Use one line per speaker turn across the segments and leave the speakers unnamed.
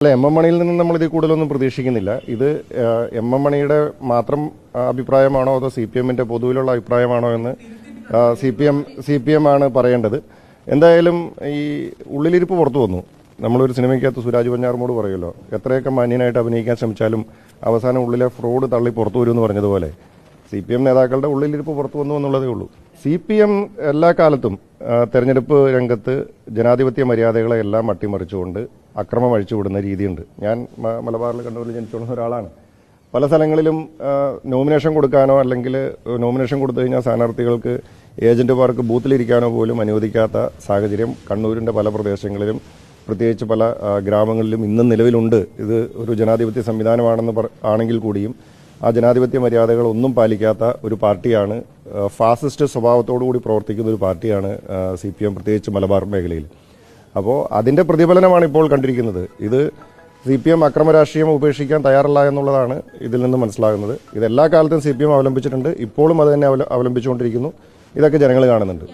അല്ല, M M മണിയിൽ നിന്ന് നമ്മൾ ഇതിൽ കൂടുതലൊന്നും പ്രതീക്ഷിക്കുന്നില്ല. ഇത് എം എം മണിയുടെ മാത്രം അഭിപ്രായമാണോ അതോ സി പി എമ്മിന്റെ പൊതുവിലുള്ള അഭിപ്രായമാണോ എന്ന് സി പി എം ആണ് പറയേണ്ടത്. എന്തായാലും ഈ ഉള്ളിലിരിപ്പ് പുറത്തു വന്നു. നമ്മളൊരു സിനിമയ്ക്കകത്ത് സുരാജ് പഞ്ഞാറുമോട് പറയുമല്ലോ, എത്രയൊക്കെ മാന്യനായിട്ട് അഭിനയിക്കാൻ ശ്രമിച്ചാലും അവസാനം ഉള്ളിലെ ഫ്രോഡ് തള്ളി പുറത്തു വരുമെന്ന് പറഞ്ഞതുപോലെ സി പി എം നേതാക്കളുടെ ഉള്ളിലിരിപ്പ് പുറത്തു വന്നു എന്നുള്ളതേ ഉള്ളൂ. സി പി എം എല്ലാ കാലത്തും തെരഞ്ഞെടുപ്പ് രംഗത്ത് ജനാധിപത്യ മര്യാദകളെ എല്ലാം അട്ടിമറിച്ചുകൊണ്ട് അക്രമം അഴിച്ചുവിടുന്ന രീതിയുണ്ട്. ഞാൻ മലബാറിൽ കണ്ണൂരിൽ ജനിച്ചുകൊള്ളുന്ന ഒരാളാണ്. പല സ്ഥലങ്ങളിലും നോമിനേഷൻ കൊടുക്കാനോ അല്ലെങ്കിൽ നോമിനേഷൻ കൊടുത്തു കഴിഞ്ഞാൽ സ്ഥാനാർത്ഥികൾക്ക് ഏജന്റുമാർക്ക് ബൂത്തിലിരിക്കാനോ പോലും അനുവദിക്കാത്ത സാഹചര്യം കണ്ണൂരിന്റെ പല പ്രദേശങ്ങളിലും, പ്രത്യേകിച്ച് പല ഗ്രാമങ്ങളിലും ഇന്നും നിലവിലുണ്ട്. ഇത് ഒരു ജനാധിപത്യ സംവിധാനമാണെന്ന് ആണെങ്കിൽ കൂടിയും ആ ജനാധിപത്യ മര്യാദകൾ ഒന്നും പാലിക്കാത്ത ഒരു പാർട്ടിയാണ്, ഫാസിസ്റ്റ് സ്വഭാവത്തോടുകൂടി പ്രവർത്തിക്കുന്ന ഒരു പാർട്ടിയാണ് സി പി എം, പ്രത്യേകിച്ച് മലബാർ മേഖലയിൽ. അപ്പോൾ അതിന്റെ പ്രതിഫലനമാണ് ഇപ്പോൾ കണ്ടിരിക്കുന്നത്. ഇത് സി പി എം അക്രമ രാഷ്ട്രീയം ഉപേക്ഷിക്കാൻ തയ്യാറല്ല എന്നുള്ളതാണ് ഇതിൽ നിന്ന് മനസ്സിലാകുന്നത്. ഇതെല്ലാ കാലത്തും സി പി എം അവലംബിച്ചിട്ടുണ്ട്, ഇപ്പോഴും അത് തന്നെ അവലംബിച്ചുകൊണ്ടിരിക്കുന്നു. ഇതൊക്കെ ജനങ്ങൾ കാണുന്നുണ്ട്.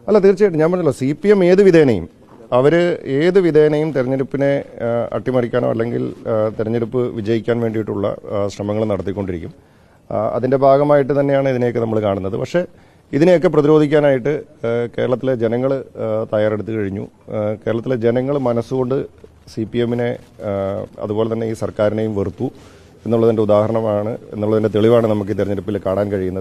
അല്ല, തീർച്ചയായിട്ടും ഞാൻ പറഞ്ഞല്ലോ, സി പി എം ഏത് വിധേനയും തെരഞ്ഞെടുപ്പിനെ അട്ടിമറിക്കാനോ അല്ലെങ്കിൽ തെരഞ്ഞെടുപ്പ് വിജയിക്കാൻ വേണ്ടിയിട്ടുള്ള ശ്രമങ്ങൾ നടത്തിക്കൊണ്ടിരിക്കും. അതിന്റെ ഭാഗമായിട്ട് തന്നെയാണ് ഇതിനെയൊക്കെ നമ്മൾ കാണുന്നത്. പക്ഷേ ഇതിനെയൊക്കെ പ്രതിരോധിക്കാനായിട്ട് കേരളത്തിലെ ജനങ്ങൾ തയ്യാറെടുത്തു കഴിഞ്ഞു. കേരളത്തിലെ ജനങ്ങൾ മനസ്സുകൊണ്ട് സി പി എമ്മിനെ അതുപോലെ തന്നെ ഈ സർക്കാരിനെയും വെറുത്തു എന്നുള്ളതിന്റെ തെളിവാണ് നമുക്ക് ഈ തെരഞ്ഞെടുപ്പിൽ കാണാൻ കഴിയുന്നത്.